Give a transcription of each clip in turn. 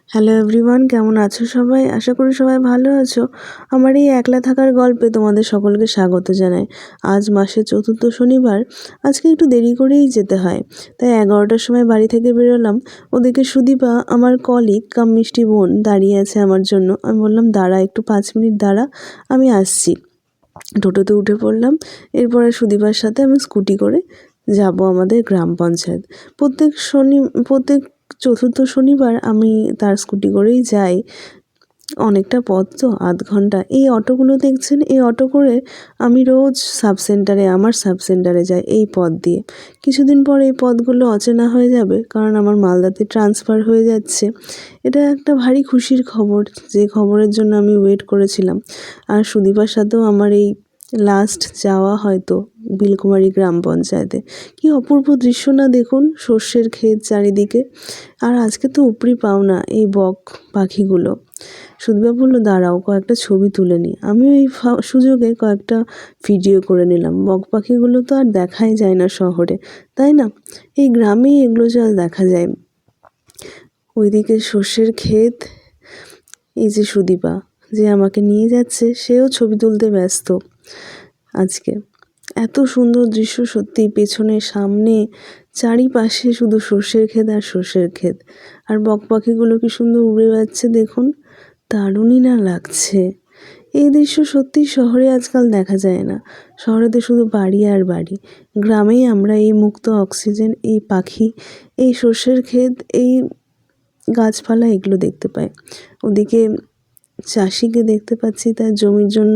Hello everyone, কেমন আছো সবাই? আশা করি সবাই ভালো আছো। আমার এই একলা থাকার গল্পে তোমাদের সকলকে স্বাগত জানাই। আজ মাসের চতুর্থ শনিবার। আজকে একটু দেরি করেই যেতে হয়, তাই 11টার সময় বাড়ি থেকে বেরোলাম। ওদিকে সুদীপা, আমার কলিগ কাম মিষ্টি বোন, দাঁড়িয়ে আছে আমার জন্য। আমি বললাম দাঁড়া, একটু 5 মিনিট দাঁড়া, আমি আসছি। টোটোতে উঠে পড়লাম। এরপরে সুদীপার সাথে আমি স্কুটি করে যাব আমাদের গ্রাম পঞ্চায়েত। প্রত্যেক চতুর্থ শনিবার আমি তার স্কুটি করেই যাই। অনেকটা পথ তো, আধ ঘন্টা। এই অটোগুলো দেখছেন, এই অটো করে আমি রোজ আমার সাব সেন্টারে যাই এই পথ দিয়ে। কিছুদিন পর এই পথগুলো অচেনা হয়ে যাবে, কারণ আমার মালদাতে ট্রান্সফার হয়ে যাচ্ছে। এটা একটা ভারী খুশির খবর, যে খবরের জন্য আমি ওয়েট করেছিলাম। আর সুদীপার সাথেও আমার এই লাস্ট যাওয়া হয়তো বিলকুমারী গ্রাম পঞ্চায়েতে। কি অপূর্ব দৃশ্য না দেখুন, সর্ষের ক্ষেত চারিদিকে। আর আজকে তো উপরি পাওনা এই বক পাখিগুলো। সুদীপা বললো দাঁড়াও, কয়েকটা ছবি তুলে নিই। আমিও এই সুযোগে কয়েকটা ভিডিও করে নিলাম। বক পাখিগুলো তো আর দেখাই যায় না শহরে, তাই না? এই গ্রামেই এগুলো যা দেখা যায়। ওইদিকে সর্ষের ক্ষেত। এই যে সুদীপা যে আমাকে নিয়ে যাচ্ছে, সেও ছবি তুলতে ব্যস্ত আজকে। এত সুন্দর দৃশ্য সত্যি, পেছনে সামনে চারিপাশে শুধু সর্ষের ক্ষেত আর সর্ষের ক্ষেত। আর বক পাখিগুলো কি সুন্দর উড়ে যাচ্ছে দেখুন, দারুণই না লাগছে। এই দৃশ্য সত্যি শহরে আজকাল দেখা যায় না। শহরেতে শুধু বাড়ি আর বাড়ি। গ্রামেই আমরা এই মুক্ত অক্সিজেন, এই পাখি, এই সর্ষের ক্ষেত, এই গাছপালা এগুলো দেখতে পাই। ওদিকে চাষিকে দেখতে পাচ্ছি, তার জমির জন্য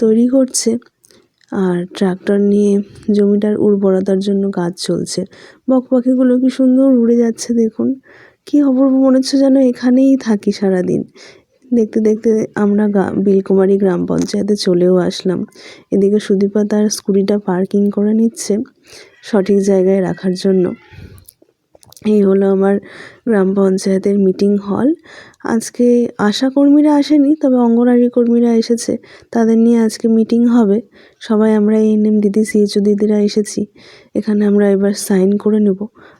তৈরি করছে। আর ট্রাক্টর নিয়ে জমিটার উর্বরতার জন্য কাজ চলছে। বক পাখিগুলো কি সুন্দর উড়ে যাচ্ছে দেখুন। কি অপূর্ব, মনে হচ্ছে যেন এখানেই থাকি সারাদিন। দেখতে দেখতে আমরা বিলকুমারী গ্রাম পঞ্চায়েতে চলেও আসলাম। এদিকে সুদীপা তার স্কুটিটা পার্কিং করে নিচ্ছে সঠিক জায়গায় রাখার জন্য। এই হলো আমার গ্রাম পঞ্চায়েতের মিটিং হল। আজকে আশা কর্মীরা আসেনি, তবে অঙ্গনওয়াড়ি কর্মীরা এসেছে। তাদের নিয়ে আজকে মিটিং হবে। সবাই আমরা এএনএম দিদি, সিএইচও দিদিরা এসেছি। এখানে আমরা এবার সাইন করে নেব।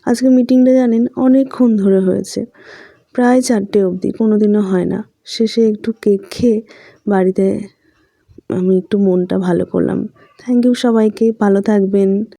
আজকে মিটিংটা জানেন অনেকক্ষণ ধরে হয়েছে, প্রায় 4টে অবধি, কোনো দিনও হয় না। শেষে একটু কেক খেয়ে বাড়িতে আমি একটু মনটা ভালো করলাম। থ্যাংক ইউ সবাইকে, ভালো থাকবেন।